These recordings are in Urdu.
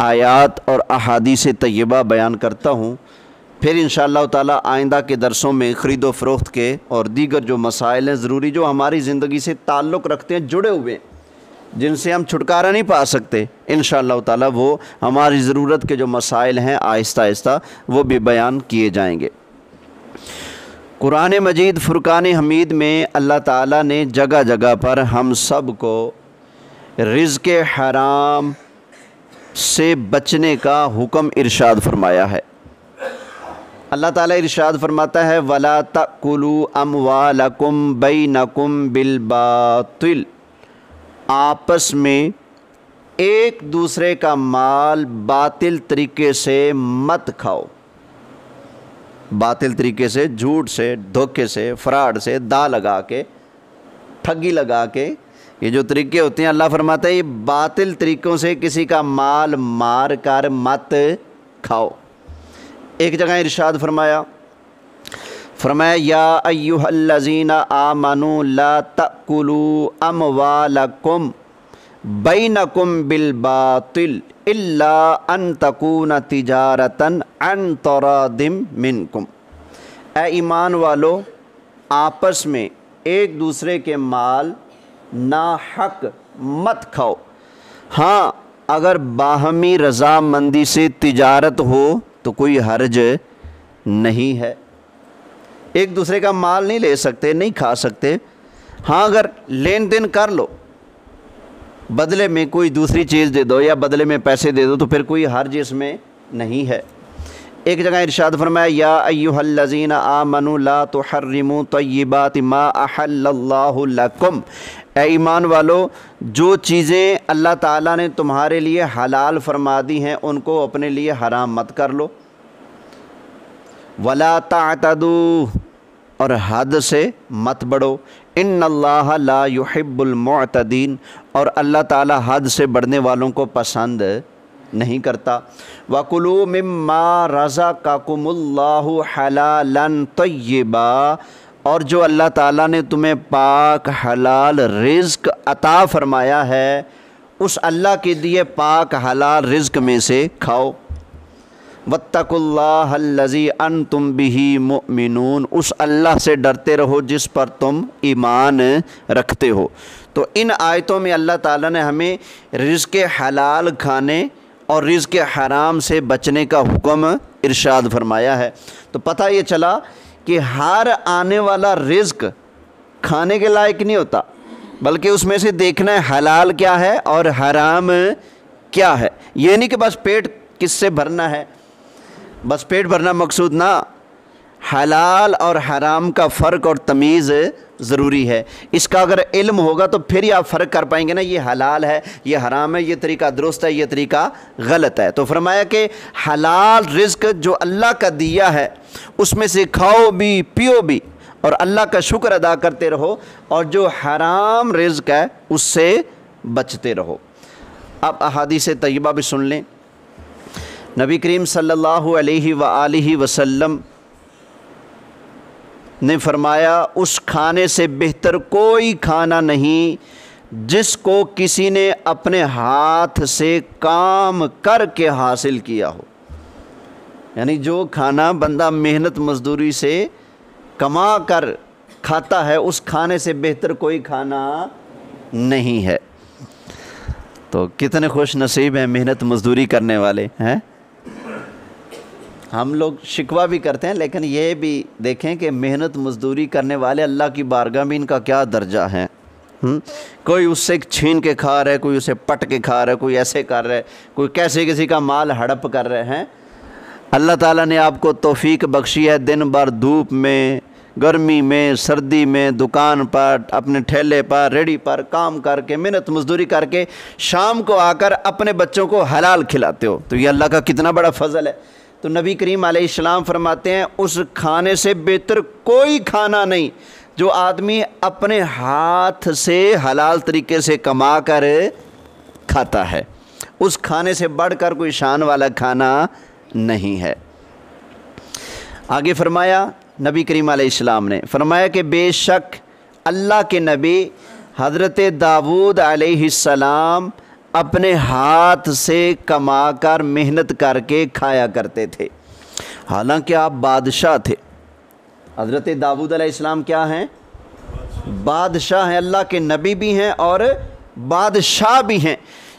آیات اور احادیث طیبہ بیان کرتا ہوں، پھر انشاءاللہ تعالی آئندہ کے درسوں میں خرید و فروخت کے اور دیگر جو مسائل ہیں ضروری، جو ہماری زندگی سے تعلق رکھتے ہیں، جڑے ہوئے ہیں، جن سے ہم چھٹکارا نہیں پا سکتے، انشاءاللہ تعالی وہ ہماری ضرورت کے جو مسائل ہیں آہستہ آہستہ وہ بھی بیان کیے جائیں گے۔ قرآن مجید فرقان حمید میں اللہ تعالیٰ نے جگہ جگہ پر ہم سب کو رزق حرام سے بچنے کا حکم ارشاد فرمایا ہے۔ اللہ تعالیٰ ارشاد فرماتا ہے وَلَا تَأْكُلُوا أَمْوَالَكُمْ بَيْنَكُمْ بِالْبَاطِلِ، آپس میں ایک دوسرے کا مال باطل طریقے سے مت کھاؤ۔ باطل طریقے سے، جھوٹ سے، دھوکے سے، فراڈ سے، دا لگا کے، ٹھگی لگا کے، یہ جو طریقے ہوتے ہیں اللہ فرماتا ہے یہ باطل طریقوں سے کسی کا مال مار کر مت کھاؤ۔ ایک جگہ ارشاد فرمایا یا ایھا الذین آمنوا لا تأکلوا اموالکم بینکم بالباطل الا ان تکون تجارتا عن تراض منکم، اے ایمان والو آپس میں ایک دوسرے کے مال ناحق مت کھاؤ، ہاں اگر باہمی رضامندی سے تجارت ہو تو کوئی حرج نہیں ہے۔ ایک دوسرے کا مال نہیں لے سکتے، نہیں کھا سکتے، ہاں اگر لین دین کر لو، بدلے میں کوئی دوسری چیز دے دو یا بدلے میں پیسے دے دو تو پھر کوئی حرج اس میں نہیں ہے۔ ایک جگہ ارشاد فرمایا یا ایھا الذین آمنوا لا تحرموا طیبات ما احل اللہ لکم، اے ایمان والو جو چیزیں اللہ تعالیٰ نے تمہارے لیے حلال فرما دی ہیں ان کو اپنے لیے حرام مت کر لو۔ ولا تعتدوا، اور حد سے مت بڑھو، ان اللہ لا يحب المعتدین، اور اللہ تعالیٰ حد سے بڑھنے والوں کو پسند نہیں کرتا۔ وَكُلُوا مِمَّا رَزَقَكُمُ اللَّهُ حَلَالًا طَيِّبًا، اور جو اللہ تعالیٰ نے تمہیں پاک حلال رزق عطا فرمایا ہے اس اللہ کے دیے پاک حلال رزق میں سے کھاؤ۔ وَاتَّقُوا اللَّهَ الَّذِي أَنْتُمْ بِهِ مُؤْمِنُونَ، اس اللہ سے ڈرتے رہو جس پر تم ایمان رکھتے ہو۔ تو ان آیتوں میں اللہ تعالیٰ نے ہمیں رزق حلال کھانے اور رزق حرام سے بچنے کا حکم ارشاد فرمایا ہے۔ تو پتہ یہ چلا کہ ہر آنے والا رزق کھانے کے لائق نہیں ہوتا، بلکہ اس میں سے دیکھنا ہے حلال کیا ہے اور حرام کیا ہے۔ یہ نہیں کہ بس پیٹ کس سے بھرنا ہے، بس پیٹ بھرنا مقصود نہ، حلال اور حرام کا فرق اور تمیز ضروری ہے۔ اس کا اگر علم ہوگا تو پھر ہی آپ فرق کر پائیں گے نا، یہ حلال ہے، یہ حرام ہے، یہ طریقہ درست ہے، یہ طریقہ غلط ہے۔ تو فرمایا کہ حلال رزق جو اللہ کا دیا ہے اس میں سے کھاؤ بھی پیو بھی اور اللہ کا شکر ادا کرتے رہو، اور جو حرام رزق ہے اس سے بچتے رہو۔ اب احادیث طیبہ بھی سن لیں۔ نبی کریم صلی اللہ علیہ وآلہ وسلم نے فرمایا اس کھانے سے بہتر کوئی کھانا نہیں جس کو کسی نے اپنے ہاتھ سے کام کر کے حاصل کیا ہو، یعنی جو کھانا بندہ محنت مزدوری سے کما کر کھاتا ہے اس کھانے سے بہتر کوئی کھانا نہیں ہے۔ تو کتنے خوش نصیب ہیں محنت مزدوری کرنے والے ہیں۔ ہم لوگ شکوہ بھی کرتے ہیں لیکن یہ بھی دیکھیں کہ محنت مزدوری کرنے والے اللہ کی بارگاہ میں ان کا کیا درجہ ہے۔ کوئی اس سے چھین کے کھا رہا ہے، کوئی اسے پٹ کے کھا رہا ہے، کوئی ایسے کر رہا ہے، کوئی کیسے کسی کا مال ہڑپ کر رہے ہیں۔ اللہ تعالیٰ نے آپ کو توفیق بخشی ہے، دن بھر دھوپ میں، گرمی میں، سردی میں، دکان پر، اپنے ٹھیلے پر، ریڑھی پر کام کر کے محنت مزدوری کر کے شام کو آ کر اپنے بچوں کو حلال کھلاتے ہو، تو یہ اللہ کا کتنا بڑا فضل ہے۔ تو نبی کریم علیہ السلام فرماتے ہیں اس کھانے سے بہتر کوئی کھانا نہیں جو آدمی اپنے ہاتھ سے حلال طریقے سے کما کر کھاتا ہے، اس کھانے سے بڑھ کر کوئی شان والا کھانا نہیں ہے۔ آگے فرمایا نبی کریم علیہ السلام نے فرمایا کہ بے شک اللہ کے نبی حضرت داؤد علیہ السلام اپنے ہاتھ سے کما کر محنت کر کے کھایا کرتے تھے، حالانکہ آپ بادشاہ تھے۔ حضرت داؤد علیہ السلام کیا ہیں؟ بادشاہ ہیں، اللہ کے نبی بھی ہیں اور بادشاہ بھی ہیں،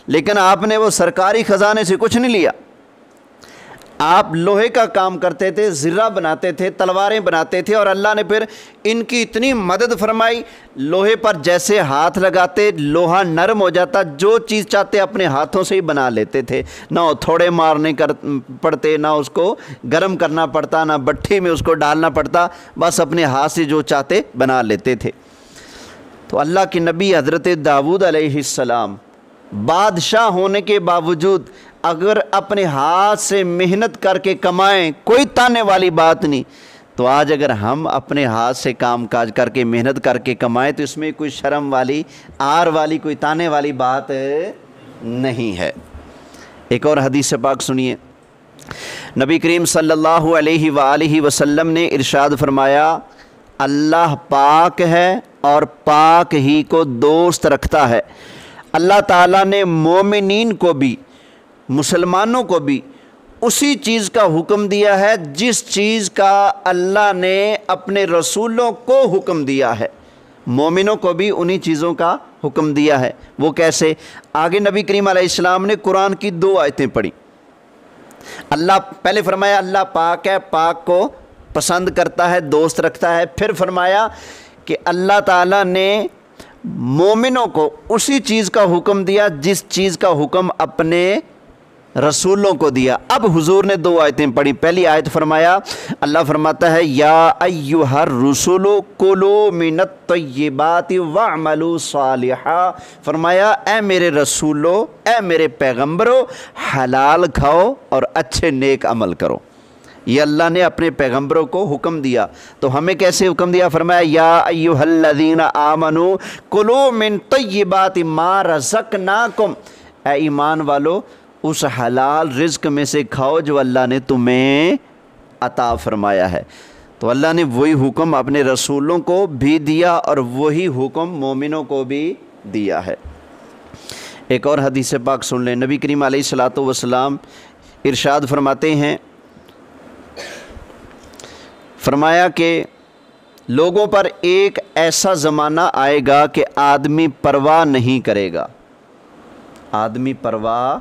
لیکن آپ نے وہ سرکاری خزانے سے کچھ نہیں لیا۔ آپ لوہے کا کام کرتے تھے، زرہ بناتے تھے، تلواریں بناتے تھے، اور اللہ نے پھر ان کی اتنی مدد فرمائی، لوہے پر جیسے ہاتھ لگاتے لوہا نرم ہو جاتا، جو چیز چاہتے اپنے ہاتھوں سے ہی بنا لیتے تھے، نہ وہ تھوڑے مارنے پڑتے، نہ اس کو گرم کرنا پڑتا، نہ بٹھی میں اس کو ڈالنا پڑتا، بس اپنے ہاتھ سے جو چاہتے بنا لیتے تھے۔ تو اللہ کے نبی حضرت داؤد علیہ السلام بادشاہ ہونے کے باوجود اگر اپنے ہاتھ سے محنت کر کے کمائیں، کوئی تانے والی بات نہیں، تو آج اگر ہم اپنے ہاتھ سے کام کاج کر کے محنت کر کے کمائیں تو اس میں کوئی شرم والی، آر والی، کوئی تانے والی بات نہیں ہے۔ ایک اور حدیث پاک سنیے، نبی کریم صلی اللہ علیہ وآلہ وسلم نے ارشاد فرمایا، اللہ پاک ہے اور پاک ہی کو دوست رکھتا ہے۔ اللہ تعالیٰ نے مومنین کو بھی، مسلمانوں کو بھی اسی چیز کا حکم دیا ہے جس چیز کا اللہ نے اپنے رسولوں کو حکم دیا ہے، مومنوں کو بھی انہی چیزوں کا حکم دیا ہے۔ وہ کیسے؟ آگے نبی کریم علیہ السلام نے قرآن کی 2 آیتیں پڑھی۔ اللہ پہلے فرمایا اللہ پاک ہے، پاک کو پسند کرتا ہے، دوست رکھتا ہے۔ پھر فرمایا کہ اللہ تعالیٰ نے مومنوں کو اسی چیز کا حکم دیا جس چیز کا حکم اپنے رسولوں کو دیا۔ اب حضور نے 2 آیتیں پڑھی۔ پہلی آیت فرمایا، اللہ فرماتا ہے یا ایھا الرسل کلوا من الطیبات واعملوا صالحا، فرمایا اے میرے رسولو، اے میرے پیغمبرو، حلال کھاؤ اور اچھے نیک عمل کرو۔ یہ اللہ نے اپنے پیغمبروں کو حکم دیا، تو ہمیں کیسے حکم دیا؟ فرمایا یا ایھا الذین آمنوا کلوا من طیبات ما رزقناکم، اے ایمان والو اس حلال رزق میں سے کھاؤ جو اللہ نے تمہیں عطا فرمایا ہے۔ تو اللہ نے وہی حکم اپنے رسولوں کو بھی دیا اور وہی حکم مومنوں کو بھی دیا ہے۔ ایک اور حدیث پاک سن لیں، نبی کریم علیہ الصلوۃ والسلام ارشاد فرماتے ہیں، فرمایا کہ لوگوں پر ایک ایسا زمانہ آئے گا کہ آدمی پرواہ نہیں کرے گا، آدمی پرواہ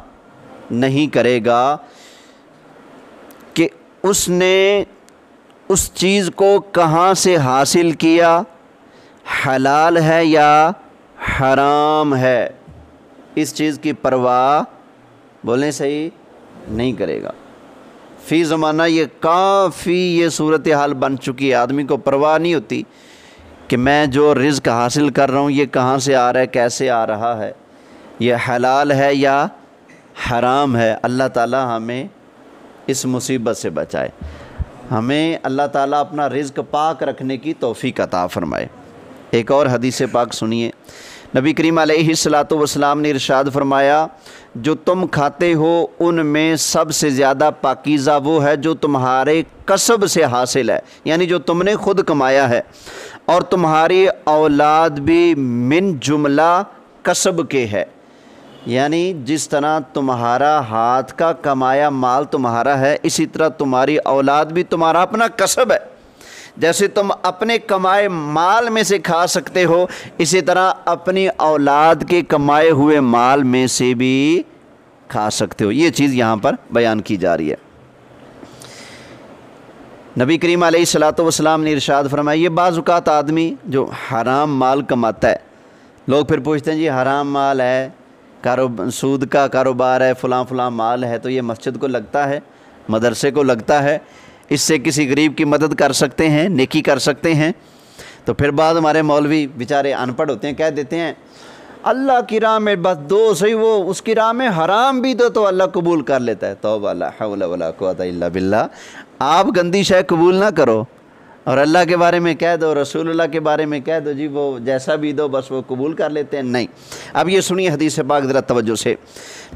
نہیں کرے گا کہ اس نے اس چیز کو کہاں سے حاصل کیا، حلال ہے یا حرام ہے، اس چیز کی پرواہ بولیں صحیح نہیں کرے گا۔ فی زمانہ یہ کافی یہ صورتحال بن چکی ہے، آدمی کو پرواہ نہیں ہوتی کہ میں جو رزق حاصل کر رہا ہوں یہ کہاں سے آ رہا ہے، کیسے آ رہا ہے، یہ حلال ہے یا حرام ہے۔ اللہ تعالیٰ ہمیں اس مصیبت سے بچائے، ہمیں اللہ تعالیٰ اپنا رزق پاک رکھنے کی توفیق عطا فرمائے۔ ایک اور حدیث پاک سنیے، نبی کریم علیہ الصلوۃ والسلام نے ارشاد فرمایا، جو تم کھاتے ہو ان میں سب سے زیادہ پاکیزہ وہ ہے جو تمہارے کسب سے حاصل ہے، یعنی جو تم نے خود کمایا ہے، اور تمہاری اولاد بھی من جملہ کسب کے ہے، یعنی جس طرح تمہارا ہاتھ کا کمایا مال تمہارا ہے، اسی طرح تمہاری اولاد بھی تمہارا اپنا کسب ہے۔ جیسے تم اپنے کمائے مال میں سے کھا سکتے ہو، اسی طرح اپنی اولاد کے کمائے ہوئے مال میں سے بھی کھا سکتے ہو۔ یہ چیز یہاں پر بیان کی جا رہی ہے۔ نبی کریم علیہ الصلوۃ والسلام نے ارشاد فرمایا، یہ بعض اوقات آدمی جو حرام مال کماتا ہے، لوگ پھر پوچھتے ہیں جی حرام مال ہے، سود کا کاروبار ہے، فلاں فلاں مال ہے، تو یہ مسجد کو لگتا ہے، مدرسے کو لگتا ہے، اس سے کسی غریب کی مدد کر سکتے ہیں، نیکی کر سکتے ہیں۔ تو پھر بعد ہمارے مولوی بیچارے ان پڑھ ہوتے ہیں، کہہ دیتے ہیں اللہ کی راہ میں بس دو صحیح، وہ اس کی راہ میں حرام بھی دو تو اللہ قبول کر لیتا ہے۔ توبہ لا حول ولا قوۃ الا باللہ۔ آپ گندی شے قبول نہ کرو اور اللہ کے بارے میں کہہ دو، رسول اللہ کے بارے میں کہہ دو جی وہ جیسا بھی دو بس وہ قبول کر لیتے ہیں، نہیں۔ اب یہ سنیے حدیث پاک ذرا توجہ سے،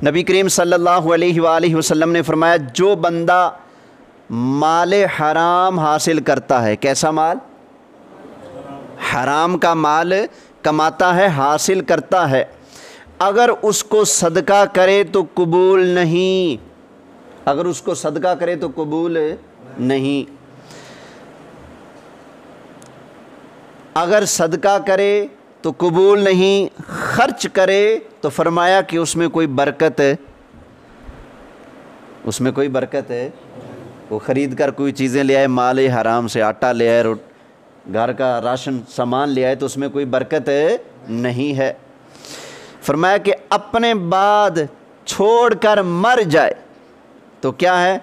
نبی کریم صلی اللہ علیہ وآلہ وسلم نے فرمایا، جو بندہ مال حرام حاصل کرتا ہے، کیسا مال؟ حرام کا مال کماتا ہے، حاصل کرتا ہے، اگر اس کو صدقہ کرے تو قبول نہیں، اگر اس کو صدقہ کرے تو قبول نہیں، اگر صدقہ کرے تو قبول نہیں، خرچ کرے تو فرمایا کہ اس میں کوئی برکت ہے، اس میں کوئی برکت ہے۔ وہ خرید کر کوئی چیزیں لے آئے مال حرام سے، آٹا لے آئے، گھر کا راشن سامان لے آئے، تو اس میں کوئی برکت نہیں ہے۔ فرمایا کہ اپنے بعد چھوڑ کر مر جائے تو کیا ہے؟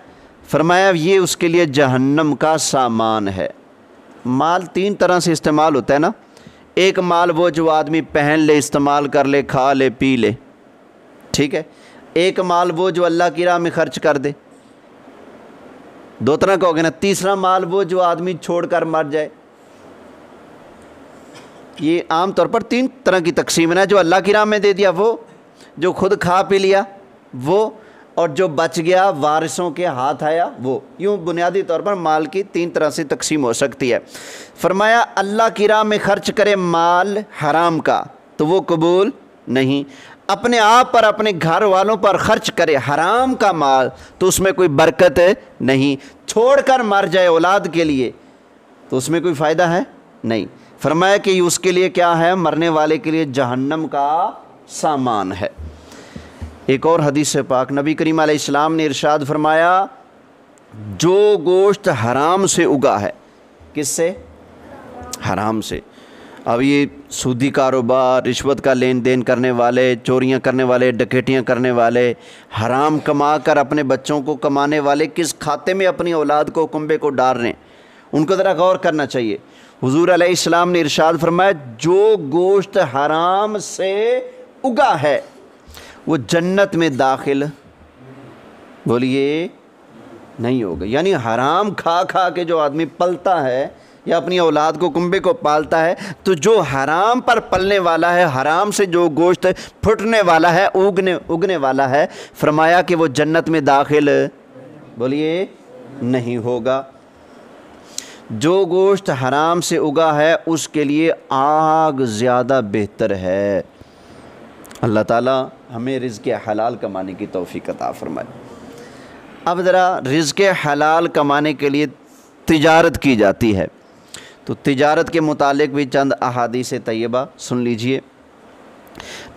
فرمایا یہ اس کے لیے جہنم کا سامان ہے۔ مال تین طرح سے استعمال ہوتا ہے نا، ایک مال وہ جو آدمی پہن لے، استعمال کر لے، کھا لے، پی لے، ٹھیک ہے۔ ایک مال وہ جو اللہ کی راہ میں خرچ کر دے، دو طرح کا ہو گیا نا۔ تیسرا مال وہ جو آدمی چھوڑ کر مر جائے۔ یہ عام طور پر تین طرح کی تقسیم ہے نا، جو اللہ کی راہ میں دے دیا وہ، جو خود کھا پی لیا وہ، اور جو بچ گیا وارثوں کے ہاتھ آیا وہ۔ یوں بنیادی طور پر مال کی تین طرح سے تقسیم ہو سکتی ہے۔ فرمایا اللہ کی راہ میں خرچ کرے مال حرام کا تو وہ قبول نہیں، اپنے آپ پر، اپنے گھر والوں پر خرچ کرے حرام کا مال تو اس میں کوئی برکت نہیں، چھوڑ کر مر جائے اولاد کے لیے تو اس میں کوئی فائدہ ہے نہیں۔ فرمایا کہ اس کے لیے کیا ہے؟ مرنے والے کے لیے جہنم کا سامان ہے۔ ایک اور حدیث پاک نبی کریم علیہ السلام نے ارشاد فرمایا، جو گوشت حرام سے اگا ہے، کس سے؟ حرام سے۔ اب یہ سودی کاروبار، رشوت کا لین دین کرنے والے، چوریاں کرنے والے، ڈکیٹیاں کرنے والے، حرام کما کر اپنے بچوں کو کمانے والے کس کھاتے میں اپنی اولاد کو، کنبے کو ڈال رہے ہیں، ان کو ذرا غور کرنا چاہیے۔ حضور علیہ السلام نے ارشاد فرمایا، جو گوشت حرام سے اگا ہے وہ جنت میں داخل، بولیے، نہیں ہوگا۔ یعنی حرام کھا کھا کے جو آدمی پلتا ہے یا اپنی اولاد کو، کنبے کو پالتا ہے، تو جو حرام پر پلنے والا ہے، حرام سے جو گوشت پھٹنے والا ہے، اگنے والا ہے، فرمایا کہ وہ جنت میں داخل، بولیے، نہیں ہوگا۔ جو گوشت حرام سے اگا ہے اس کے لیے آگ زیادہ بہتر ہے۔ اللہ تعالیٰ ہمیں رزق حلال کمانے کی توفیق عطا فرمائے۔ اب ذرا رزق حلال کمانے کے لیے تجارت کی جاتی ہے، تو تجارت کے متعلق بھی چند احادیث طیبہ سن لیجئے۔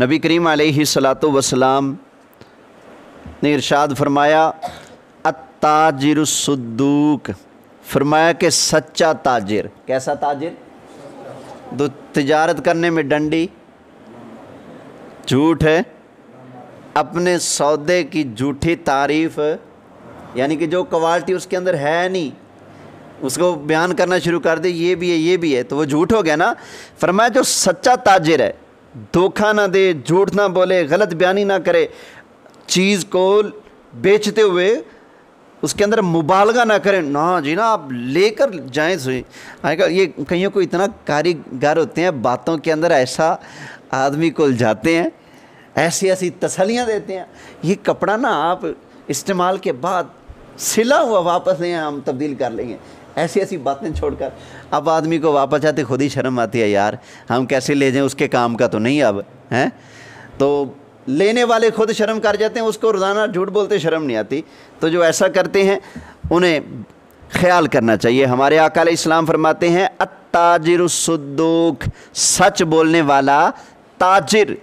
نبی کریم علیہ الصلاۃ والسلام نے ارشاد فرمایا، التاجر الصدوق، فرمایا کہ سچا تاجر، کیسا تاجر؟ تو تجارت کرنے میں ڈنڈی جھوٹ ہے، اپنے سودے کی جھوٹی تعریف، یعنی کہ جو کوالٹی اس کے اندر ہے نہیں اس کو بیان کرنا شروع کر دے، یہ بھی ہے، یہ بھی ہے، تو وہ جھوٹ ہو گیا نا۔ فرمایا جو سچا تاجر ہے، دھوکہ نہ دے، جھوٹ نہ بولے، غلط بیانی نہ کرے، چیز کو بیچتے ہوئے اس کے اندر مبالغہ نہ کریں، نہ جی نا آپ لے کر جائیں سوئی آئے گا۔ یہ کئیوں کو اتنا کاریگر ہوتے ہیں، باتوں کے اندر ایسا آدمی کو الجھاتے ہیں، ایسی ایسی تسلیاں دیتے ہیں، یہ کپڑا نا آپ استعمال کے بعد سلا ہوا واپس نہیں، ہم تبدیل کر لیں گے، ایسی ایسی باتیں چھوڑ کر اب آدمی کو واپس آتے خود ہی شرم آتی ہے، یار ہم کیسے لے جائیں، اس کے کام کا تو نہیں اب ہیں، تو لینے والے خود شرم کر جاتے ہیں، اس کو روزانہ جھوٹ بولتے شرم نہیں آتی۔ تو جو ایسا کرتے ہیں انہیں خیال کرنا چاہیے۔ ہمارے آقا علیہ السلام فرماتے ہیں، التاجر الصدوق، سچ بولنے والا تاجر،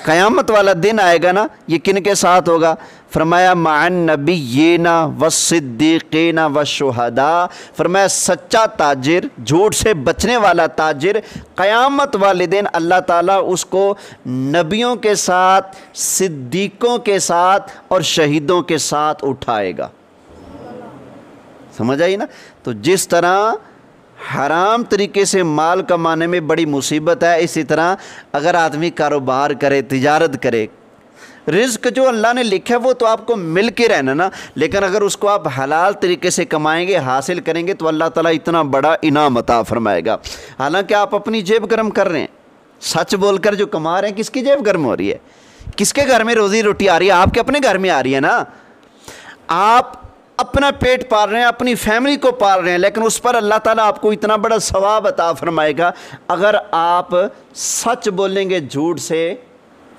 قیامت والا دن آئے گا نا، یہ کن کے ساتھ ہوگا؟ فرمایا مع النبیین والصدیقین والشہداء، فرمایا سچا تاجر، جھوٹ سے بچنے والا تاجر، قیامت والے دن اللہ تعالیٰ اس کو نبیوں کے ساتھ، صدیقوں کے ساتھ اور شہیدوں کے ساتھ اٹھائے گا۔ سمجھ آئی نا؟ تو جس طرح حرام طریقے سے مال کمانے میں بڑی مصیبت ہے، اسی طرح اگر آدمی کاروبار کرے، تجارت کرے، رزق جو اللہ نے لکھا ہے وہ تو آپ کو مل کے رہنا نا، لیکن اگر اس کو آپ حلال طریقے سے کمائیں گے، حاصل کریں گے، تو اللہ تعالیٰ اتنا بڑا انعام عطا فرمائے گا۔ حالانکہ آپ اپنی جیب گرم کر رہے ہیں، سچ بول کر جو کما رہے ہیں، کس کی جیب گرم ہو رہی ہے؟ کس کے گھر میں روزی روٹی آ رہی ہے؟ آپ کے اپنے گھر میں آ رہی ہے نا۔ آپ اپنا پیٹ پال رہے ہیں، اپنی فیملی کو پال رہے ہیں، لیکن اس پر اللہ تعالیٰ آپ کو اتنا بڑا ثواب عطا فرمائے گا اگر آپ سچ بولیں گے جھوٹ سے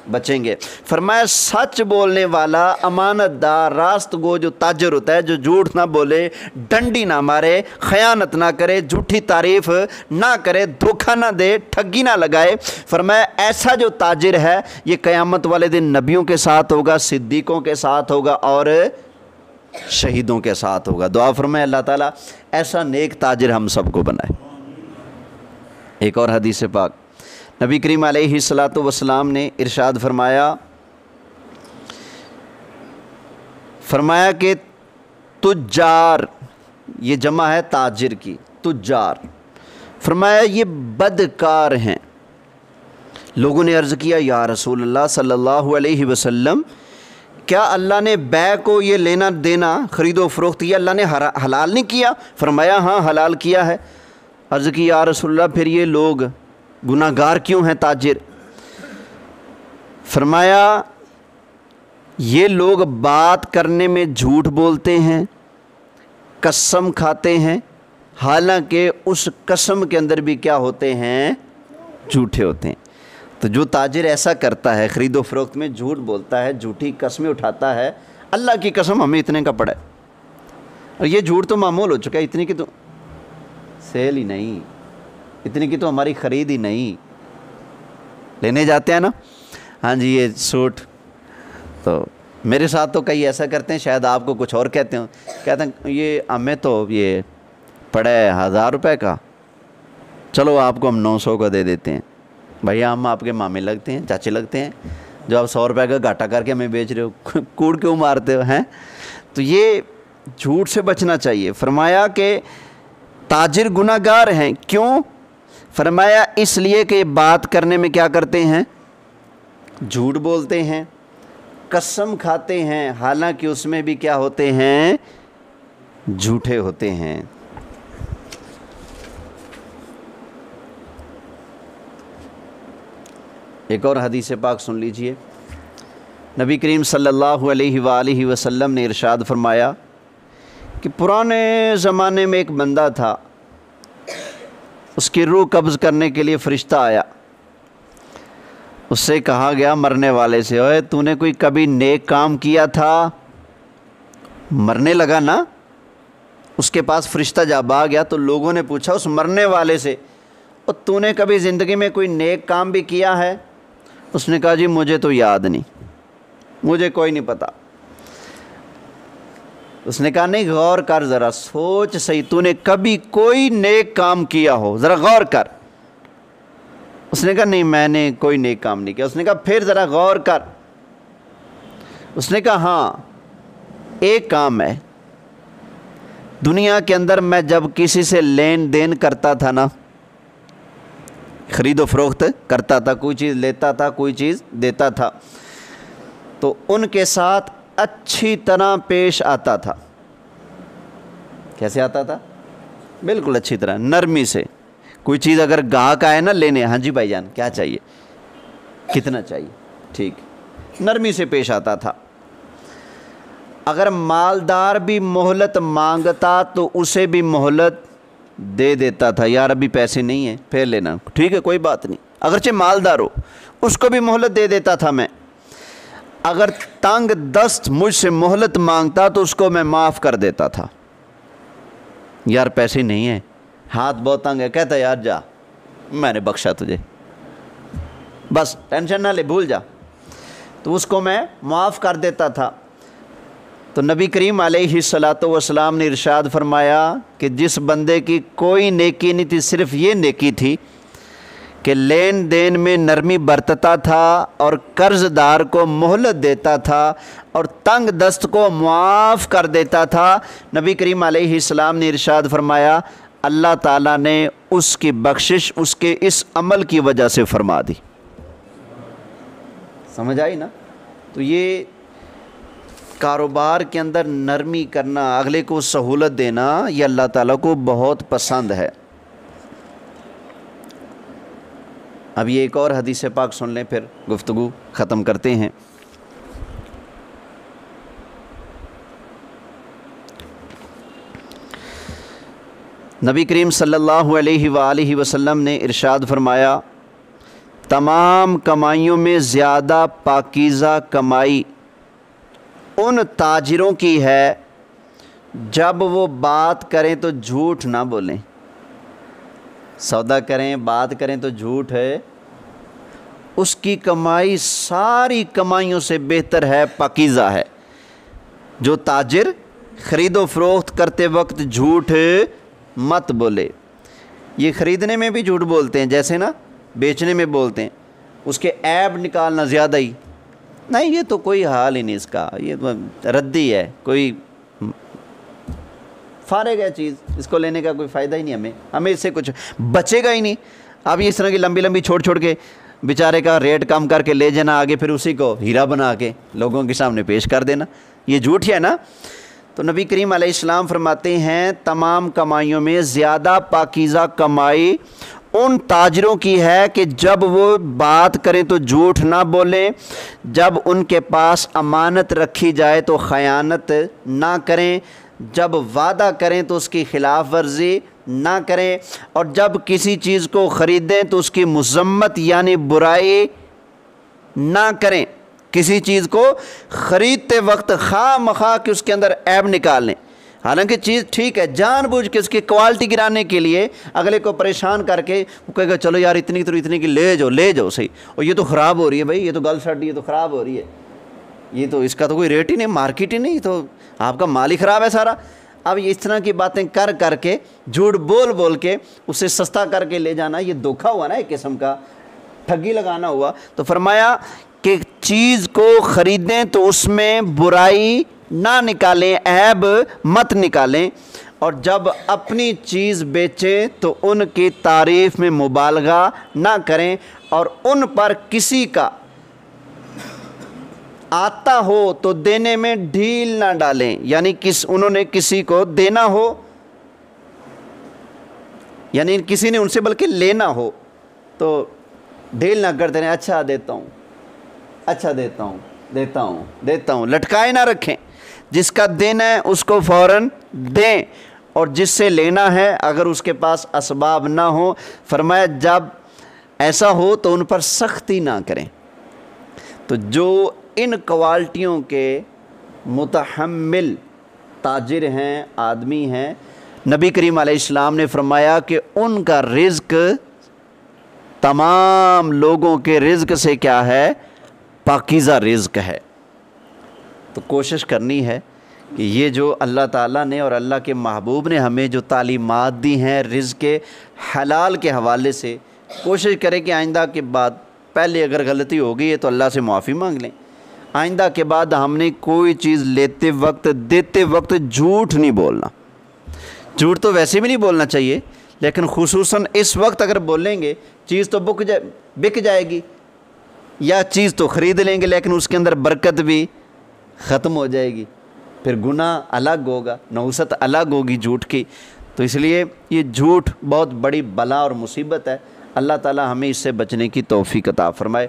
بچیں گے۔ فرمایا سچ بولنے والا، امانت دار، راست گو جو تاجر ہوتا ہے، جو جھوٹ نہ بولے، ڈنڈی نہ مارے، خیانت نہ کرے، جھوٹی تعریف نہ کرے، دھوکہ نہ دے، ٹھگی نہ لگائے، فرمایا ایسا جو تاجر ہے یہ قیامت والے دن نبیوں کے ساتھ ہوگا، صدیقوں کے ساتھ ہوگا اور شہیدوں کے ساتھ ہوگا۔ دعا فرمائے اللہ تعالیٰ ایسا نیک تاجر ہم سب کو بنائے۔ ایک اور حدیث پاک نبی کریم علیہ الصلاۃ والسلام نے ارشاد فرمایا کہ تجار، یہ جمع ہے تاجر کی، تجار، فرمایا یہ بدکار ہیں۔ لوگوں نے عرض کیا یا رسول اللہ صلی اللہ علیہ وسلم، کیا اللہ نے بیع کو، یہ لینا دینا، خرید و فروخت، یہ اللہ نے حلال نہیں کیا؟ فرمایا ہاں حلال کیا ہے۔ عرض کی یا رسول اللہ پھر یہ لوگ گناہ گار کیوں ہیں تاجر؟ فرمایا یہ لوگ بات کرنے میں جھوٹ بولتے ہیں، قسم کھاتے ہیں، حالانکہ اس قسم کے اندر بھی کیا ہوتے ہیں؟ جھوٹے ہوتے ہیں۔ تو جو تاجر ایسا کرتا ہے، خرید و فروخت میں جھوٹ بولتا ہے، جھوٹی قسمیں اٹھاتا ہے، اللہ کی قسم ہمیں اتنے کا پڑا ہے، اور یہ جھوٹ تو معمول ہو چکا ہے، اتنے کی تو سیل ہی نہیں، اتنے کی تو ہماری خرید ہی نہیں، لینے جاتے ہیں نا، ہاں جی یہ سوٹ، تو میرے ساتھ تو کئی ایسا کرتے ہیں، شاید آپ کو کچھ اور کہتے ہیں یہ ہمیں تو یہ پڑا ہے 1000 روپے کا، چلو آپ کو ہم 900 کا دے دیتے ہیں۔ بھیا ہم آپ کے مامے لگتے ہیں، چاچے لگتے ہیں، جو آپ 100 روپے کا گھاٹا کر کے ہمیں بیچ رہے ہو، کوڑ کیوں مارتے ہو ہیں؟ تو یہ جھوٹ سے بچنا چاہیے۔ فرمایا کہ تاجر گناہ گار ہیں، کیوں؟ فرمایا اس لیے کہ بات کرنے میں کیا کرتے ہیں؟ جھوٹ بولتے ہیں، قسم کھاتے ہیں، حالانکہ اس میں بھی کیا ہوتے ہیں؟ جھوٹے ہوتے ہیں۔ ایک اور حدیث پاک سن لیجئے، نبی کریم صلی اللہ علیہ وآلہ وسلم نے ارشاد فرمایا کہ پرانے زمانے میں ایک بندہ تھا، اس کی روح قبض کرنے کے لیے فرشتہ آیا، اس سے کہا گیا مرنے والے سے، اوے تو نے کوئی کبھی نیک کام کیا تھا؟ مرنے لگا نا، اس کے پاس فرشتہ جب آ گیا تو لوگوں نے پوچھا اس مرنے والے سے، اور تو نے کبھی زندگی میں کوئی نیک کام بھی کیا ہے؟ اس نے کہا جی مجھے تو یاد نہیں، مجھے کوئی نہیں پتا۔ اس نے کہا نہیں، غور کر، ذرا سوچ صحیح، تو نے کبھی کوئی نیک کام کیا ہو، ذرا غور کر۔ اس نے کہا نہیں میں نے کوئی نیک کام نہیں کیا۔ اس نے کہا پھر ذرا غور کر۔ اس نے کہا ہاں ایک کام ہے، دنیا کے اندر میں جب کسی سے لین دین کرتا تھا نا، خرید و فروخت کرتا تھا، کوئی چیز لیتا تھا، کوئی چیز دیتا تھا، تو ان کے ساتھ اچھی طرح پیش آتا تھا۔ کیسے آتا تھا؟ بالکل اچھی طرح، نرمی سے۔ کوئی چیز اگر گاہک آئے نا لینے، ہاں جی بھائی جان کیا چاہیے، کتنا چاہیے، ٹھیک، نرمی سے پیش آتا تھا۔ اگر مالدار بھی مہلت مانگتا تو اسے بھی مہلت دے دیتا تھا، یار ابھی پیسے نہیں ہیں پھر لینا، ٹھیک ہے کوئی بات نہیں، اگرچہ مالدار ہو اس کو بھی مہلت دے دیتا تھا میں۔ اگر تنگ دست مجھ سے مہلت مانگتا تو اس کو میں معاف کر دیتا تھا، یار پیسے نہیں ہیں، ہاتھ بہت تنگ ہے، کہتا یار جا میں نے بخشا تجھے، بس ٹینشن نہ لے، بھول جا، تو اس کو میں معاف کر دیتا تھا۔ تو نبی کریم علیہ الصلاۃ والسلام نے ارشاد فرمایا کہ جس بندے کی کوئی نیکی نہیں تھی، صرف یہ نیکی تھی کہ لین دین میں نرمی برتتا تھا اور قرض دار کو مہلت دیتا تھا اور تنگ دست کو معاف کر دیتا تھا، نبی کریم علیہ السلام نے ارشاد فرمایا اللہ تعالیٰ نے اس کی بخشش اس کے اس عمل کی وجہ سے فرما دی۔ سمجھ آئی نا؟ تو یہ کاروبار کے اندر نرمی کرنا، اگلے کو سہولت دینا، یہ اللہ تعالیٰ کو بہت پسند ہے۔ اب یہ ایک اور حدیث پاک سن لیں پھر گفتگو ختم کرتے ہیں۔ نبی کریم صلی اللہ علیہ وآلہ وسلم نے ارشاد فرمایا تمام کمائیوں میں زیادہ پاکیزہ کمائی ان تاجروں کی ہے جب وہ بات کریں تو جھوٹ نہ بولیں. سودا کریں، بات کریں تو جھوٹ ہے، اس کی کمائی ساری کمائیوں سے بہتر ہے، پاکیزہ ہے. جو تاجر خرید و فروخت کرتے وقت جھوٹ مت بولے. یہ خریدنے میں بھی جھوٹ بولتے ہیں جیسے نا بیچنے میں بولتے ہیں، اس کے عیب نکالنا زیادہ ہی. نہیں، یہ تو کوئی حال ہی نہیں اس کا، یہ تو ردی ہے، کوئی فارغ ہے چیز، اس کو لینے کا کوئی فائدہ ہی نہیں، ہمیں اس سے کچھ بچے گا ہی نہیں. اب یہ اس طرح کی لمبی لمبی چھوڑ کے بیچارے کا ریٹ کم کر کے لے جانا، آگے پھر اسی کو ہیرا بنا کے لوگوں کے سامنے پیش کر دینا، یہ جھوٹ ہے نا. تو نبی کریم علیہ السلام فرماتے ہیں تمام کمائیوں میں زیادہ پاکیزہ کمائی ان تاجروں کی ہے کہ جب وہ بات کریں تو جھوٹ نہ بولیں، جب ان کے پاس امانت رکھی جائے تو خیانت نہ کریں، جب وعدہ کریں تو اس کی خلاف ورزی نہ کریں، اور جب کسی چیز کو خریدیں تو اس کی مذمت یعنی برائی نہ کریں. کسی چیز کو خریدتے وقت خواہ مخواہ کہ اس کے اندر عیب نکال لیں، حالانکہ چیز ٹھیک ہے، جان بوجھ کے اس کی کوالٹی گرانے کے لیے اگلے کو پریشان کر کے وہ کہے گا چلو یار اتنی کی لے جاؤ صحیح، اور یہ تو خراب ہو رہی ہے بھائی، یہ تو گل شرٹ یہ تو خراب ہو رہی ہے، یہ تو اس کا تو کوئی ریٹ ہی نہیں، مارکیٹ ہی نہیں، تو آپ کا مال ہی خراب ہے سارا. اب اس طرح کی باتیں کر کے جھوٹ بول کے اسے سستا کر کے لے جانا، یہ دھوکہ ہوا نا، ایک قسم کا ٹھگی لگانا ہوا. تو فرمایا کہ چیز کو خریدیں تو اس میں برائی نہ نکالیں، عیب مت نکالیں، اور جب اپنی چیز بیچیں تو ان کی تعریف میں مبالغہ نہ کریں، اور ان پر کسی کا آتا ہو تو دینے میں ڈھیل نہ ڈالیں. یعنی انہوں نے کسی کو دینا ہو، یعنی کسی نے ان سے بلکہ لینا ہو تو ڈھیل نہ کرتے رہیں، اچھا دیتا ہوں، لٹکائے نہ رکھیں. جس کا دینا ہے اس کو فوراً دیں، اور جس سے لینا ہے اگر اس کے پاس اسباب نہ ہو، فرمایا جب ایسا ہو تو ان پر سختی نہ کریں. تو جو ان کوالٹیوں کے متحمل تاجر ہیں، آدمی ہیں، نبی کریم علیہ السلام نے فرمایا کہ ان کا رزق تمام لوگوں کے رزق سے کیا ہے؟ پاکیزہ رزق ہے. تو کوشش کرنی ہے کہ یہ جو اللہ تعالیٰ نے اور اللہ کے محبوب نے ہمیں جو تعلیمات دی ہیں رزق حلال کے حوالے سے، کوشش کریں کہ آئندہ کے بعد، پہلے اگر غلطی ہو گئی ہے تو اللہ سے معافی مانگ لیں. آئندہ کے بعد ہم نے کوئی چیز لیتے وقت دیتے وقت جھوٹ نہیں بولنا. جھوٹ تو ویسے بھی نہیں بولنا چاہیے، لیکن خصوصاً اس وقت اگر بولیں گے چیز تو بک جائے گی، یا چیز تو خرید لیں گے لیکن اس کے اندر برکت بھی ختم ہو جائے گی، پھر گناہ الگ ہوگا، نحوست الگ ہوگی جھوٹ کی. تو اس لیے یہ جھوٹ بہت بڑی بلا اور مصیبت ہے. اللہ تعالی ہمیں اس سے بچنے کی توفیق عطا فرمائے.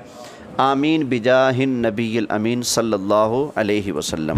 آمین بجاہ النبی الامین صلی اللہ علیہ وسلم.